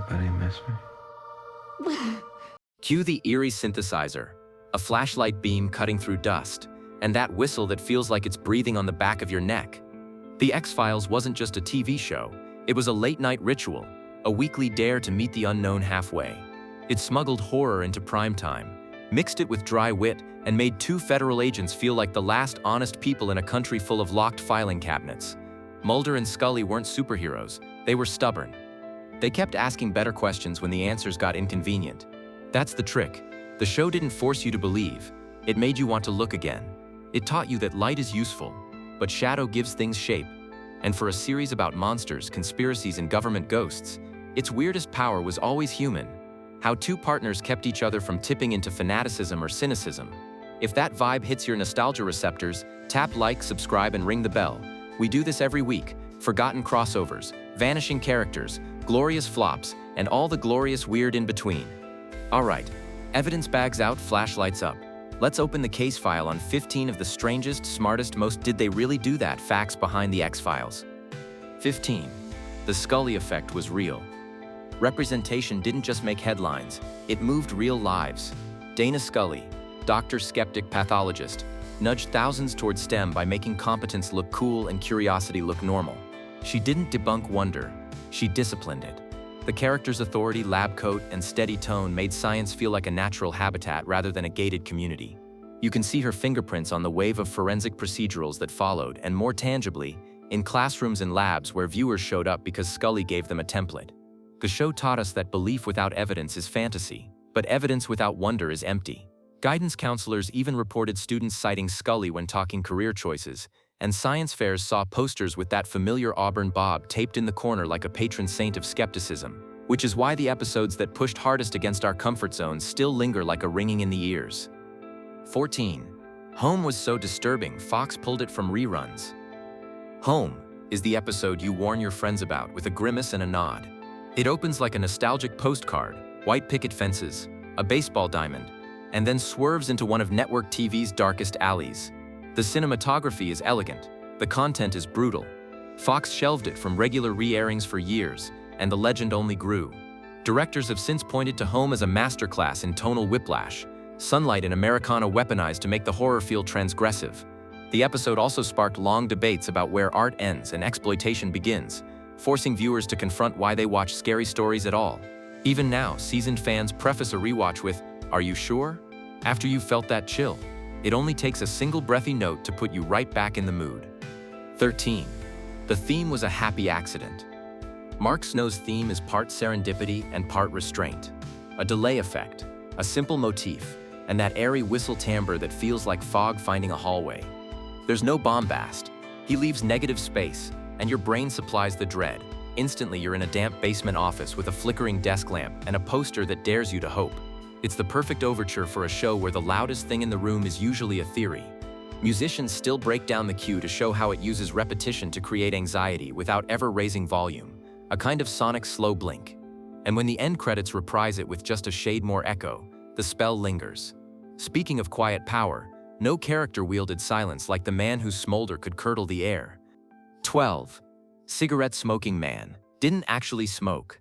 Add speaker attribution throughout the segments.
Speaker 1: I didn't miss me.
Speaker 2: Cue the eerie synthesizer, a flashlight beam cutting through dust, and that whistle that feels like it's breathing on the back of your neck. The X-Files wasn't just a TV show, it was a late-night ritual, a weekly dare to meet the unknown halfway. It smuggled horror into prime time, mixed it with dry wit, and made two federal agents feel like the last honest people in a country full of locked filing cabinets. Mulder and Scully weren't superheroes, they were stubborn. They kept asking better questions when the answers got inconvenient. That's the trick. The show didn't force you to believe, it made you want to look again. It taught you that light is useful, but shadow gives things shape. And for a series about monsters, conspiracies, and government ghosts, its weirdest power was always human. How two partners kept each other from tipping into fanaticism or cynicism. If that vibe hits your nostalgia receptors, tap like, subscribe, and ring the bell. We do this every week. Forgotten crossovers, vanishing characters, glorious flops, and all the glorious weird in between. Alright, evidence bags out, flashlights up. Let's open the case file on 15 of the strangest, smartest, most did they really do that facts behind the X-Files. 15. The Scully Effect was real. Representation didn't just make headlines, it moved real lives. Dana Scully, doctor, skeptic, pathologist, nudged thousands toward STEM by making competence look cool and curiosity look normal. She didn't debunk wonder, she disciplined it. The character's authority, lab coat, and steady tone made science feel like a natural habitat rather than a gated community. You can see her fingerprints on the wave of forensic procedurals that followed, and more tangibly, in classrooms and labs where viewers showed up because Scully gave them a template. The show taught us that belief without evidence is fantasy, but evidence without wonder is empty. Guidance counselors even reported students citing Scully when talking career choices, and science fairs saw posters with that familiar auburn bob taped in the corner like a patron saint of skepticism, which is why the episodes that pushed hardest against our comfort zones still linger like a ringing in the ears. 14. Home was so disturbing, Fox pulled it from reruns. Home is the episode you warn your friends about with a grimace and a nod. It opens like a nostalgic postcard, white picket fences, a baseball diamond, and then swerves into one of network TV's darkest alleys. The cinematography is elegant, the content is brutal. Fox shelved it from regular re-airings for years, and the legend only grew. Directors have since pointed to Home as a masterclass in tonal whiplash, sunlight and Americana weaponized to make the horror feel transgressive. The episode also sparked long debates about where art ends and exploitation begins, forcing viewers to confront why they watch scary stories at all. Even now, seasoned fans preface a rewatch with, "Are you sure?" After you've felt that chill. It only takes a single breathy note to put you right back in the mood. 13. The theme was a happy accident. Mark Snow's theme is part serendipity and part restraint. A delay effect, a simple motif, and that airy whistle timbre that feels like fog finding a hallway. There's no bombast. He leaves negative space, and your brain supplies the dread. Instantly you're in a damp basement office with a flickering desk lamp and a poster that dares you to hope. It's the perfect overture for a show where the loudest thing in the room is usually a theory. Musicians still break down the cue to show how it uses repetition to create anxiety without ever raising volume, a kind of sonic slow blink. And when the end credits reprise it with just a shade more echo, the spell lingers. Speaking of quiet power, no character wielded silence like the man whose smolder could curdle the air. 12. Cigarette-smoking man didn't actually smoke.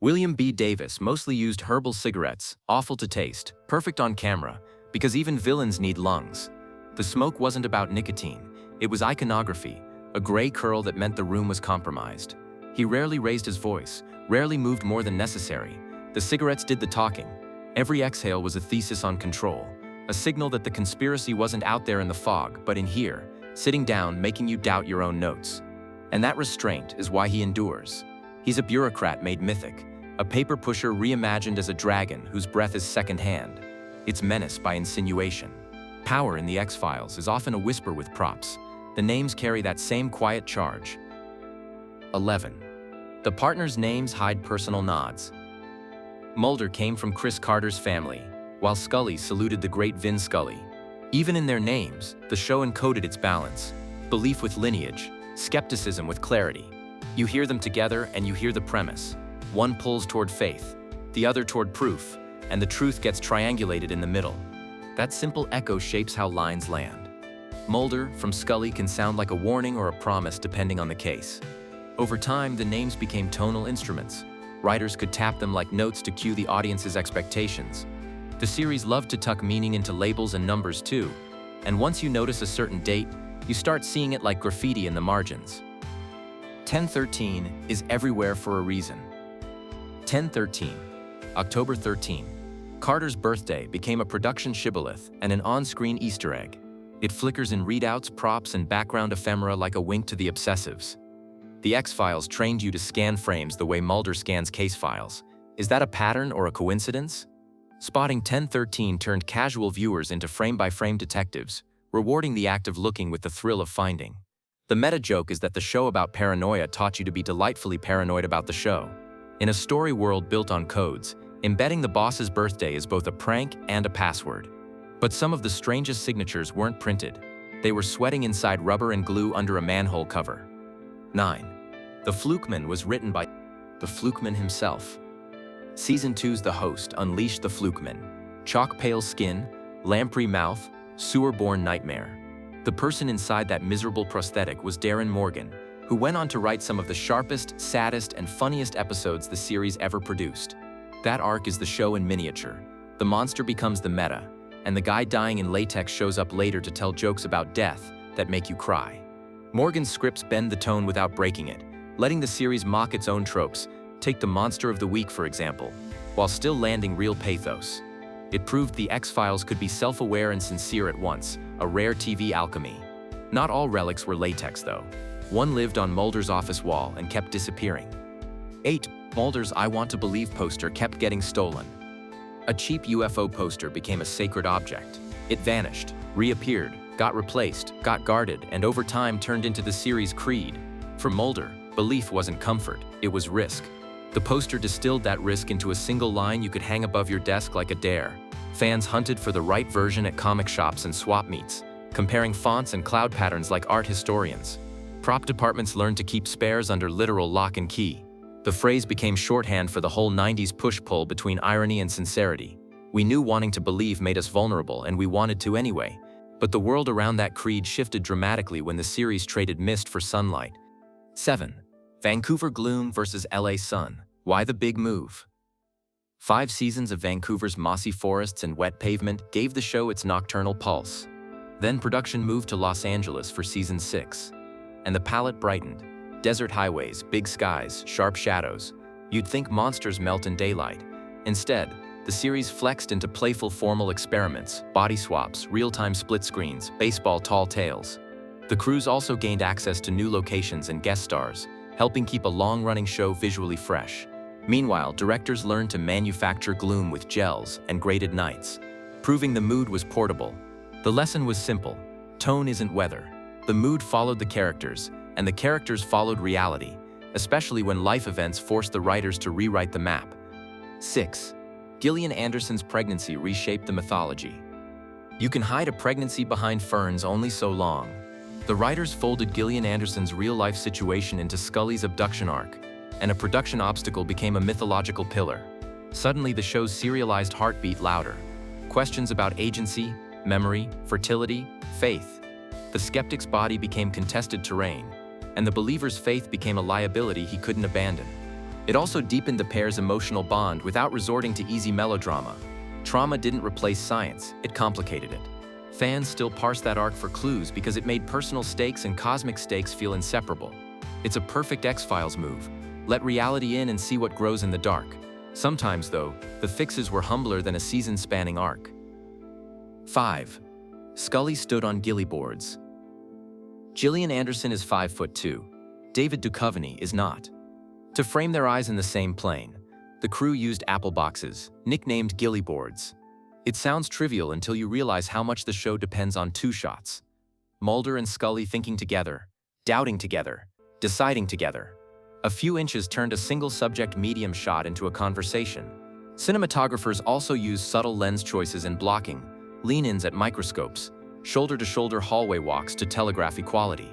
Speaker 2: William B. Davis mostly used herbal cigarettes, awful to taste, perfect on camera, because even villains need lungs. The smoke wasn't about nicotine, it was iconography, a gray curl that meant the room was compromised. He rarely raised his voice, rarely moved more than necessary. The cigarettes did the talking. Every exhale was a thesis on control, a signal that the conspiracy wasn't out there in the fog, but in here, sitting down, making you doubt your own notes. And that restraint is why he endures. He's a bureaucrat made mythic, a paper pusher reimagined as a dragon whose breath is secondhand. It's menace by insinuation. Power in the X-Files is often a whisper with props. The names carry that same quiet charge. 11. The partners' names hide personal nods. Mulder came from Chris Carter's family, while Scully saluted the great Vin Scully. Even in their names, the show encoded its balance, belief with lineage, skepticism with clarity. You hear them together and you hear the premise. One pulls toward faith, the other toward proof, and the truth gets triangulated in the middle. That simple echo shapes how lines land. Mulder from Scully can sound like a warning or a promise depending on the case. Over time, the names became tonal instruments. Writers could tap them like notes to cue the audience's expectations. The series loved to tuck meaning into labels and numbers too, and once you notice a certain date, you start seeing it like graffiti in the margins. 1013 is everywhere for a reason. 1013, October 13. Carter's birthday became a production shibboleth and an on-screen Easter egg. It flickers in readouts, props, and background ephemera like a wink to the obsessives. The X-Files trained you to scan frames the way Mulder scans case files. Is that a pattern or a coincidence? Spotting 1013 turned casual viewers into frame-by-frame detectives, rewarding the act of looking with the thrill of finding. The meta-joke is that the show about paranoia taught you to be delightfully paranoid about the show. In a story world built on codes, embedding the boss's birthday is both a prank and a password. But some of the strangest signatures weren't printed. They were sweating inside rubber and glue under a manhole cover. 9. The Flukeman was written by the Flukeman himself. Season 2's The Host unleashed the Flukeman. Chalk-pale skin, lamprey mouth, sewer-born nightmare. The person inside that miserable prosthetic was Darren Morgan, who went on to write some of the sharpest, saddest, and funniest episodes the series ever produced. That arc is the show in miniature. The monster becomes the meta, and the guy dying in latex shows up later to tell jokes about death that make you cry. Morgan's scripts bend the tone without breaking it, letting the series mock its own tropes. Take the Monster of the Week, for example, while still landing real pathos. It proved the X-Files could be self-aware and sincere at once, a rare TV alchemy. Not all relics were latex, though. One lived on Mulder's office wall and kept disappearing. 8. Mulder's I Want to Believe poster kept getting stolen. A cheap UFO poster became a sacred object. It vanished, reappeared, got replaced, got guarded, and over time turned into the series' creed. For Mulder, belief wasn't comfort, it was risk. The poster distilled that risk into a single line you could hang above your desk like a dare. Fans hunted for the right version at comic shops and swap meets, comparing fonts and cloud patterns like art historians. Prop departments learned to keep spares under literal lock and key. The phrase became shorthand for the whole 90s push-pull between irony and sincerity. We knew wanting to believe made us vulnerable, and we wanted to anyway. But the world around that creed shifted dramatically when the series traded mist for sunlight. 7. Vancouver gloom versus LA sun. Why the big move? 5 seasons of Vancouver's mossy forests and wet pavement gave the show its nocturnal pulse. Then production moved to Los Angeles for season 6. And the palette brightened. Desert highways, big skies, sharp shadows. You'd think monsters melt in daylight. Instead, the series flexed into playful formal experiments, body swaps, real-time split screens, baseball tall tales. The crews also gained access to new locations and guest stars, helping keep a long-running show visually fresh. Meanwhile, directors learned to manufacture gloom with gels and graded nights, proving the mood was portable. The lesson was simple. Tone isn't weather. The mood followed the characters, and the characters followed reality, especially when life events forced the writers to rewrite the map. 6. Gillian Anderson's pregnancy reshaped the mythology. You can hide a pregnancy behind ferns only so long. The writers folded Gillian Anderson's real-life situation into Scully's abduction arc, and a production obstacle became a mythological pillar. Suddenly, the show's serialized heart beat louder. Questions about agency, memory, fertility, faith. The skeptic's body became contested terrain, and the believer's faith became a liability he couldn't abandon. It also deepened the pair's emotional bond without resorting to easy melodrama. Trauma didn't replace science, it complicated it. Fans still parse that arc for clues because it made personal stakes and cosmic stakes feel inseparable. It's a perfect X-Files move. Let reality in and see what grows in the dark. Sometimes, though, the fixes were humbler than a season-spanning arc. 5. Scully stood on gillie boards. Gillian Anderson is 5'2". David Duchovny is not. To frame their eyes in the same plane, the crew used apple boxes, nicknamed gillie boards. It sounds trivial until you realize how much the show depends on 2 shots. Mulder and Scully thinking together, doubting together, deciding together. A few inches turned a single-subject medium shot into a conversation. Cinematographers also use subtle lens choices in blocking, lean-ins at microscopes, shoulder-to-shoulder hallway walks to telegraph equality.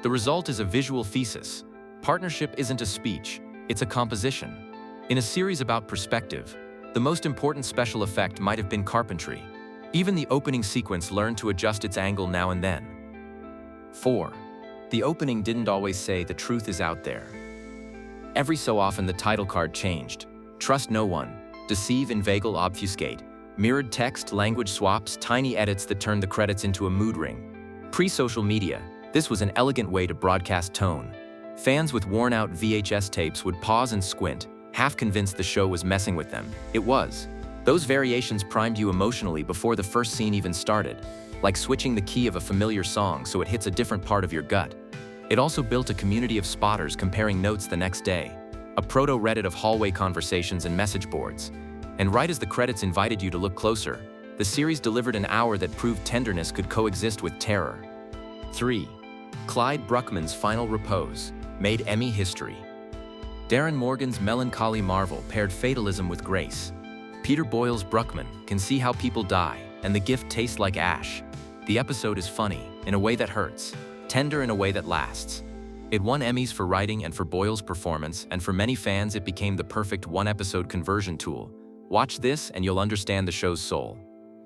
Speaker 2: The result is a visual thesis. Partnership isn't a speech, it's a composition. In a series about perspective, the most important special effect might have been carpentry. Even the opening sequence learned to adjust its angle now and then. 4. The opening didn't always say the truth is out there. Every so often the title card changed. Trust no one, deceive, inveigle, obfuscate. Mirrored text, language swaps, tiny edits that turned the credits into a mood ring. Pre-social media, this was an elegant way to broadcast tone. Fans with worn-out VHS tapes would pause and squint, half convinced the show was messing with them. It was. Those variations primed you emotionally before the first scene even started, like switching the key of a familiar song so it hits a different part of your gut. It also built a community of spotters comparing notes the next day, a proto-Reddit of hallway conversations and message boards. And right as the credits invited you to look closer, the series delivered an hour that proved tenderness could coexist with terror. 3. Clyde Bruckman's final Repose made Emmy history. Darren Morgan's melancholy marvel paired fatalism with grace. Peter Boyle's Bruckman can see how people die, and the gift tastes like ash. The episode is funny, in a way that hurts, tender in a way that lasts. It won Emmys for writing and for Boyle's performance, and for many fans it became the perfect one-episode conversion tool. Watch this and you'll understand the show's soul.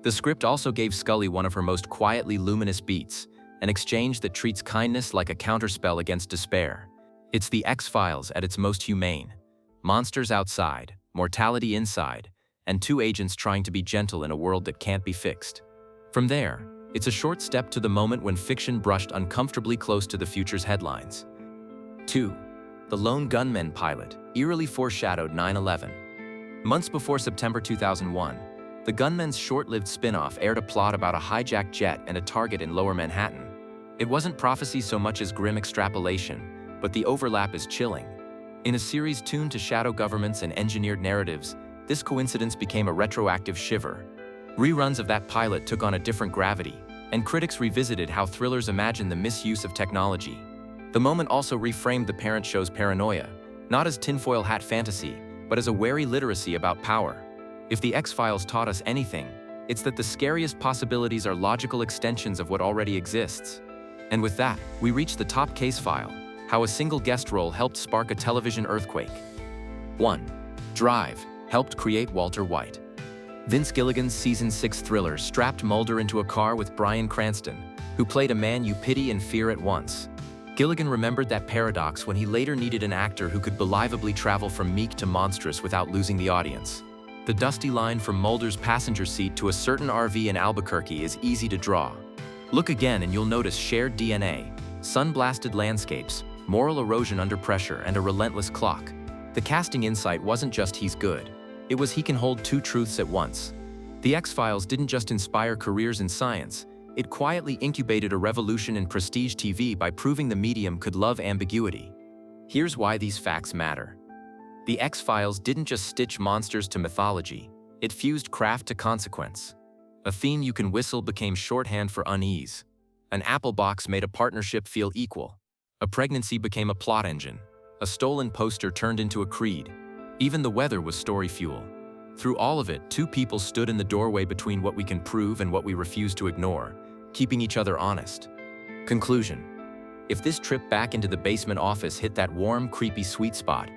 Speaker 2: The script also gave Scully one of her most quietly luminous beats, an exchange that treats kindness like a counterspell against despair. It's the X-Files at its most humane. Monsters outside, mortality inside, and two agents trying to be gentle in a world that can't be fixed. From there, it's a short step to the moment when fiction brushed uncomfortably close to the future's headlines. 2. The Lone Gunmen pilot eerily foreshadowed 9/11. Months before September 2001, the Gunmen's short-lived spin-off aired a plot about a hijacked jet and a target in Lower Manhattan. It wasn't prophecy so much as grim extrapolation, but the overlap is chilling. In a series tuned to shadow governments and engineered narratives, this coincidence became a retroactive shiver. Reruns of that pilot took on a different gravity, and critics revisited how thrillers imagine the misuse of technology. The moment also reframed the parent show's paranoia, not as tinfoil hat fantasy, but as a wary literacy about power. If the X-Files taught us anything, it's that the scariest possibilities are logical extensions of what already exists. And with that, we reach the top case file, how a single guest role helped spark a television earthquake. 1. Drive helped create Walter White. Vince Gilligan's Season 6 thriller strapped Mulder into a car with Bryan Cranston, who played a man you pity and fear at once. Gilligan remembered that paradox when he later needed an actor who could believably travel from meek to monstrous without losing the audience. The dusty line from Mulder's passenger seat to a certain RV in Albuquerque is easy to draw. Look again and you'll notice shared DNA, sun-blasted landscapes, moral erosion under pressure, and a relentless clock. The casting insight wasn't just he's good. It was he can hold two truths at once. The X-Files didn't just inspire careers in science, it quietly incubated a revolution in prestige TV by proving the medium could love ambiguity. Here's why these facts matter. The X-Files didn't just stitch monsters to mythology, it fused craft to consequence. A theme you can whistle became shorthand for unease. An apple box made a partnership feel equal. A pregnancy became a plot engine. A stolen poster turned into a creed. Even the weather was story fuel. Through all of it, two people stood in the doorway between what we can prove and what we refuse to ignore, keeping each other honest. Conclusion. If this trip back into the basement office hit that warm, creepy sweet spot,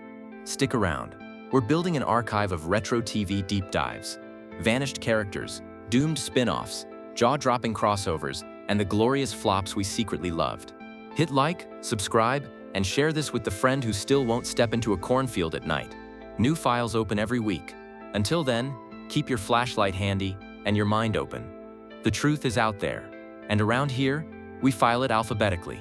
Speaker 2: stick around. We're building an archive of retro TV deep dives, vanished characters, doomed spin-offs, jaw-dropping crossovers, and the glorious flops we secretly loved. Hit like, subscribe, and share this with the friend who still won't step into a cornfield at night. New files open every week. Until then, keep your flashlight handy and your mind open. The truth is out there, and around here, we file it alphabetically.